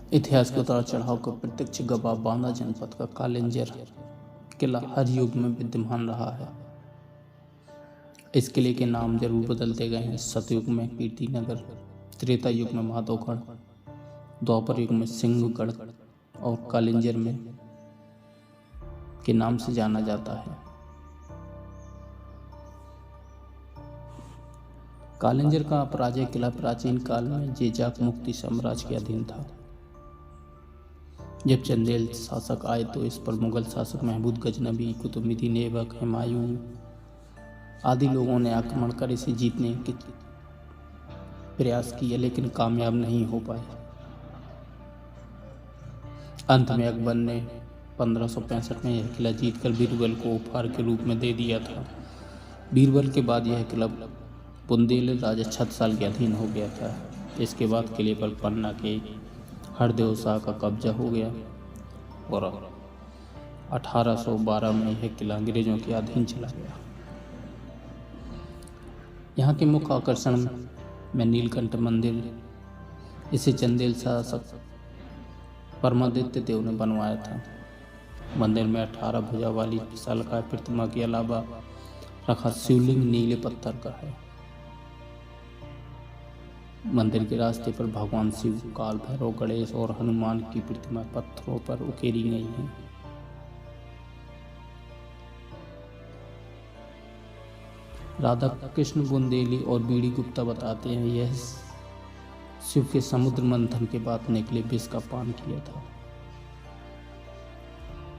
इतिहास के उतार चढ़ाव का प्रत्यक्ष गवाह बांदा जनपद का कालिंजर किला हर युग में विद्यमान रहा है। इस किले के नाम जरूर बदलते गए हैं। सतयुग में कीर्तिनगर, त्रेता युग में माधोगढ़, द्वापर युग में सिंहगढ़ और कालिंजर में के नाम से जाना जाता है। कालिंजर का अपराजय किला प्राचीन काल में जेजाक मुक्ति साम्राज्य के अधीन था। जब चंदेल शासक आए तो इस पर मुगल शासक महमूद गजनबी, कुतुबुद्दीन ऐबक, हुमायूं आदि लोगों ने आक्रमण कर इसे जीतने के प्रयास किए, लेकिन कामयाब नहीं हो पाए। अंत में अकबर ने 1565 में यह किला जीतकर बीरबल को उपहार के रूप में दे दिया था। बीरबल के बाद यह किला बुंदेल राजा छत्रसाल के अधीन हो गया था। इसके बाद किले पर पन्ना के हरदेव शाह का कब्जा हो गया और 1812 में यह किला अंग्रेजों के अधीन चला गया। यहाँ के मुख्य आकर्षण में नीलकंठ मंदिर, इसे चंदेल शासक परमादित्य देव ने बनवाया था। मंदिर में 18 भुजा वाली विशालकाय प्रतिमा के अलावा रखा शिवलिंग नीले पत्थर का है। मंदिर के रास्ते पर भगवान शिव, काल भैरव, गणेश और हनुमान की प्रतिमा पत्थरों पर उकेरी गई हैं। राधा कृष्ण बुंदेली और बीड़ी गुप्ता बताते हैं यह शिव के समुद्र मंथन के बाद निकले विष का पान किया था।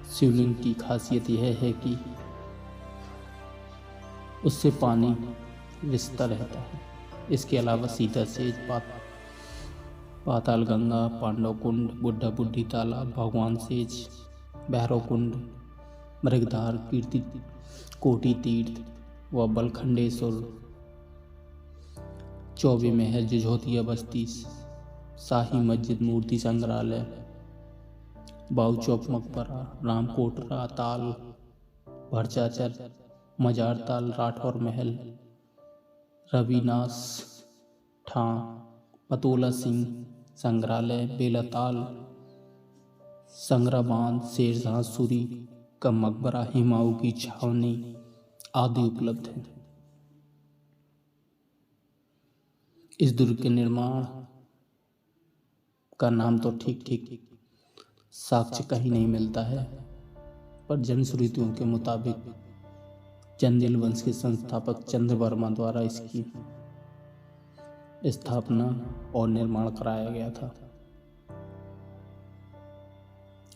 शिवलिंग की खासियत यह है कि उससे पानी रिसता रहता है। इसके अलावा सीता सेज, पाताल गंगा, पांडव कुंड, बुढ़ा बुढ़ी तालाब, भगवान सेज, भैरव कुंड, मृगधार, कीर्ति कोटि तीर्थ व बलखंडेश्वर, चौबे महल, जुझोतिया बस्ती, शाही मस्जिद, मूर्ति संग्रहालय, बाऊ चौक मकबरा, रामकोटरा ताल, भरचाचर, मजार ताल, राठौर महल, रविनाश ठां, पतोला सिंह संग्रहालय, बेलाताल, संग्राबांध, शेरशाह सूरी का मकबरा, हुमायूं की छावनी आदि उपलब्ध है। इस दुर्ग के निर्माण का नाम तो ठीक साक्ष्य कहीं नहीं मिलता है, पर जनश्रुतियों के मुताबिक चंदेल वंश के संस्थापक चंद्रवर्मा द्वारा इसकी स्थापना और निर्माण कराया गया था।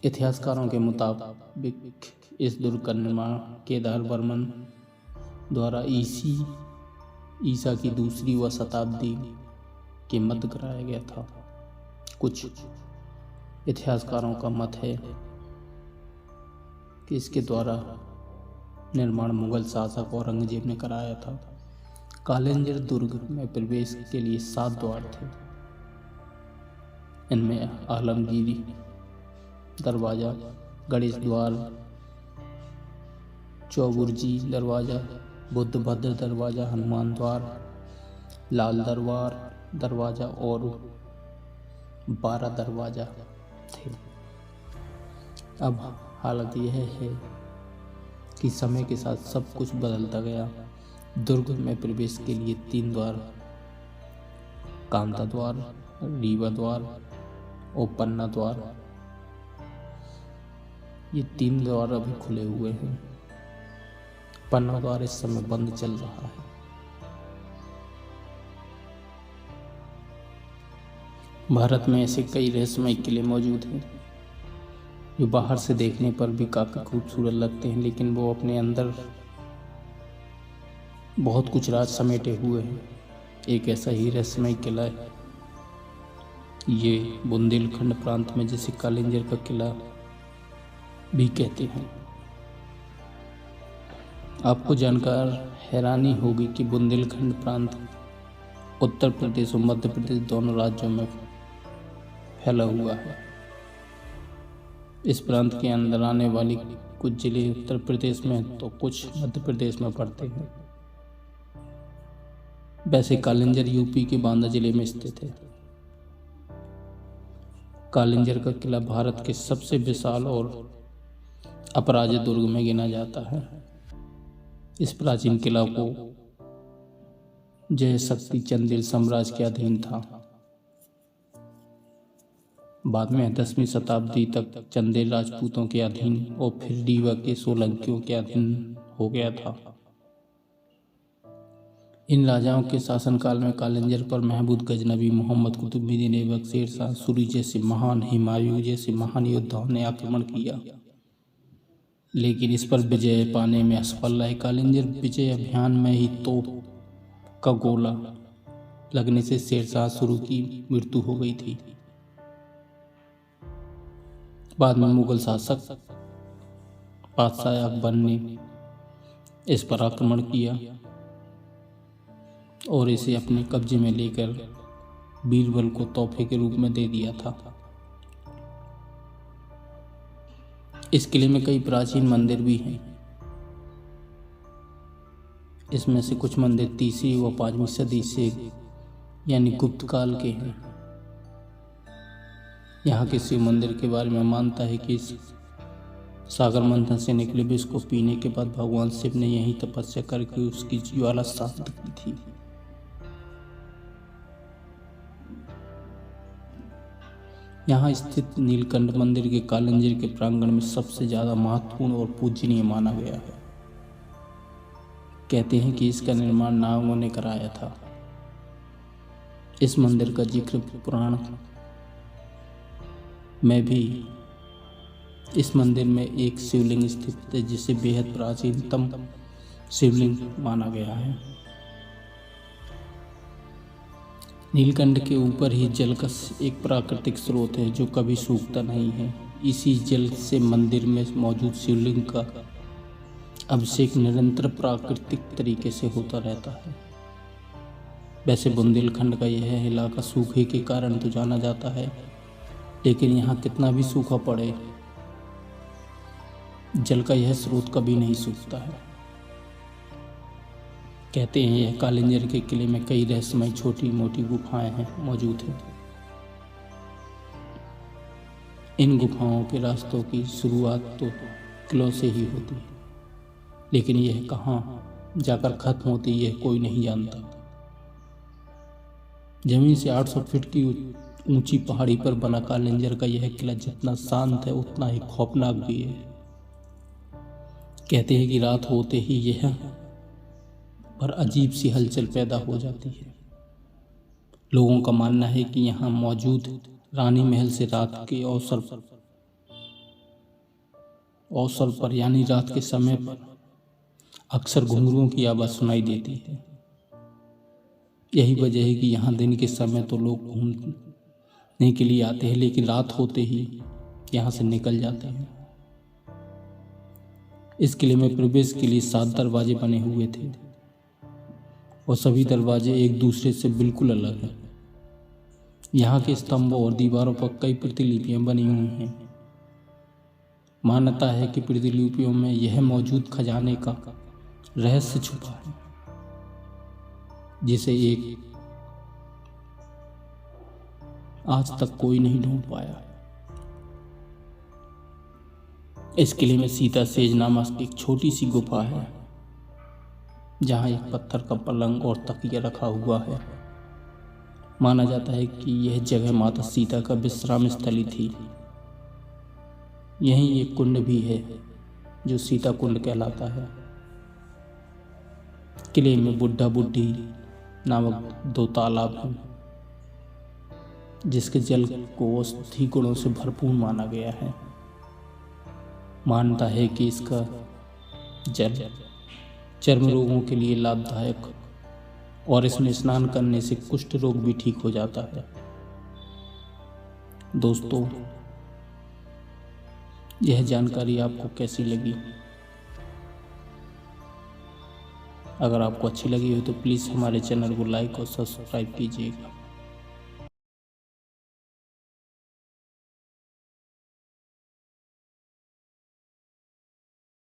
इतिहासकारों के मुताबिक इस दुर्ग का निर्माण केदार वर्मन द्वारा ईसा की दूसरी व शताब्दी के मध्य कराया गया था। कुछ इतिहासकारों का मत है कि इसके द्वारा निर्माण मुगल शासक औरंगजेब ने कराया था। कालिंजर दुर्ग में प्रवेश के लिए 7 द्वार थे। इनमें आलमगीरी दरवाजा, गणेश द्वार, चौबुर्जी दरवाजा, बुद्ध भद्र दरवाजा, हनुमान द्वार, लाल दरवाजा और 12 दरवाजा थे। अब हालत यह है कि समय के साथ सब कुछ बदलता गया। दुर्ग में प्रवेश के लिए 3 द्वार, कांता द्वार, रीवा द्वार और पन्ना द्वार, ये 3 द्वार अभी खुले हुए हैं। पन्ना द्वार इस समय बंद चल रहा है। भारत में ऐसे कई रहस्यमय किले मौजूद हैं जो बाहर से देखने पर भी काफी खूबसूरत लगते हैं, लेकिन वो अपने अंदर बहुत कुछ राज समेटे हुए हैं। एक ऐसा ही रहस्यमय किला है ये बुंदेलखंड प्रांत में, जिसे कालिंजर का किला भी कहते हैं। आपको जानकर हैरानी होगी कि बुंदेलखंड प्रांत उत्तर प्रदेश और मध्य प्रदेश दोनों राज्यों में फैला हुआ है। इस प्रांत के अंदर आने वाली कुछ जिले उत्तर प्रदेश में तो कुछ मध्य प्रदेश में पड़ते हैं। वैसे कालिंजर यूपी के बांदा जिले में स्थित है। कालिंजर का किला भारत के सबसे विशाल और अपराजित दुर्ग में गिना जाता है। इस प्राचीन किला को जय शक्ति चंदेल साम्राज्य के अधीन था। बाद में 10वीं शताब्दी तक चंदेल राजपूतों के अधीन और फिर रीवा के सोलंकियों के अधीन हो गया था। इन राजाओं के शासनकाल में कालिंजर पर महमूद गजनवी, मोहम्मद कुतुबुद्दीन ऐबक, शेरशाह सूरी जैसे महान, हुमायूं जैसे महान योद्धाओं ने आक्रमण किया, लेकिन इस पर विजय पाने में असफल रहे। कालिंजर विजय अभियान में ही तोप का गोला लगने से शेरशाह सूरी की मृत्यु हो गई थी। बाद में मुगल शासक बादशाह अकबर ने इस पर आक्रमण किया और इसे अपने कब्जे में लेकर बीरबल को तोहफे के रूप में दे दिया था। इस किले में कई प्राचीन मंदिर भी हैं। इसमें से कुछ मंदिर 3वीं व 5वीं सदी से यानी गुप्त काल के हैं। यहाँ के शिव मंदिर के बारे में मानता है कि सागर मंथन से निकले विष को पीने के बाद भगवान शिव ने यही तपस्या करके उसकी ज्वाला शांत की थी। यहाँ स्थित नीलकंठ मंदिर के कालिंजर के प्रांगण में सबसे ज्यादा महत्वपूर्ण और पूजनीय माना गया है। कहते हैं कि इसका निर्माण नागों ने कराया था। इस मंदिर का जिक्र पुराण में भी इस मंदिर में एक शिवलिंग स्थित है, जिसे बेहद प्राचीनतम शिवलिंग माना गया है। नीलकंठ के ऊपर ही जल का एक प्राकृतिक स्रोत है जो कभी सूखता नहीं है। इसी जल से मंदिर में मौजूद शिवलिंग का अभिषेक निरंतर प्राकृतिक तरीके से होता रहता है। वैसे बुंदेलखंड का यह इलाका सूखे के कारण तो जाना जाता है, लेकिन यहाँ कितना भी सूखा पड़े जल का यह स्रोत कभी नहीं सूखता है। कहते हैं यह कालिंजर के किले में कई रहस्यमय छोटी मोटी गुफाएं मौजूद हैं। इन गुफाओं के रास्तों की शुरुआत तो किलों से ही होती है, लेकिन यह कहाँ जाकर खत्म होती यह कोई नहीं जानता। जमीन से 800 फीट की ऊंची पहाड़ी पर बना कालिंजर का यह किला जितना शांत है उतना ही खौफनाक भी है। कहते हैं कि रात होते ही यह पर अजीब सी हलचल पैदा हो जाती है। लोगों का मानना है कि यहाँ मौजूद रानी महल से रात के अवसर पर यानी रात के समय पर अक्सर घुंघरुओं की आवाज सुनाई देती है। यही वजह है कि यहाँ दिन के समय तो लोग घूमने के लिए आते हैं, लेकिन रात होते ही यहाँ से निकल जाते हैं। इस किले में प्रवेश के लिए 7 दरवाजे बने हुए थे और सभी दरवाजे एक दूसरे से बिल्कुल अलग हैं। यहाँ के स्तंभों और दीवारों पर कई प्रतिलिपियां बनी हुई हैं। मान्यता है कि प्रतिलिपियों में यह मौजूद खजाने का रहस्य छुपा है, जिसे आज तक कोई नहीं ढूंढ पाया। इस किले में सीता सेज नामक एक छोटी सी गुफा है, जहाँ एक पत्थर का पलंग और तकिया रखा हुआ है। माना जाता है कि यह जगह माता सीता का विश्राम स्थली थी। यहीं एक कुंड भी है जो सीता कुंड कहलाता है। किले में बुढ़ा बुढ़ी नामक 2 तालाब हैं, जिसके जल को औषधि गुणों से भरपूर माना गया है। मानता है कि इसका जल चर्म रोगों के लिए लाभदायक और इसमें स्नान करने से कुष्ठ रोग भी ठीक हो जाता है। दोस्तों, यह जानकारी आपको कैसी लगी? अगर आपको अच्छी लगी हो तो प्लीज़ हमारे चैनल को लाइक और सब्सक्राइब कीजिएगा।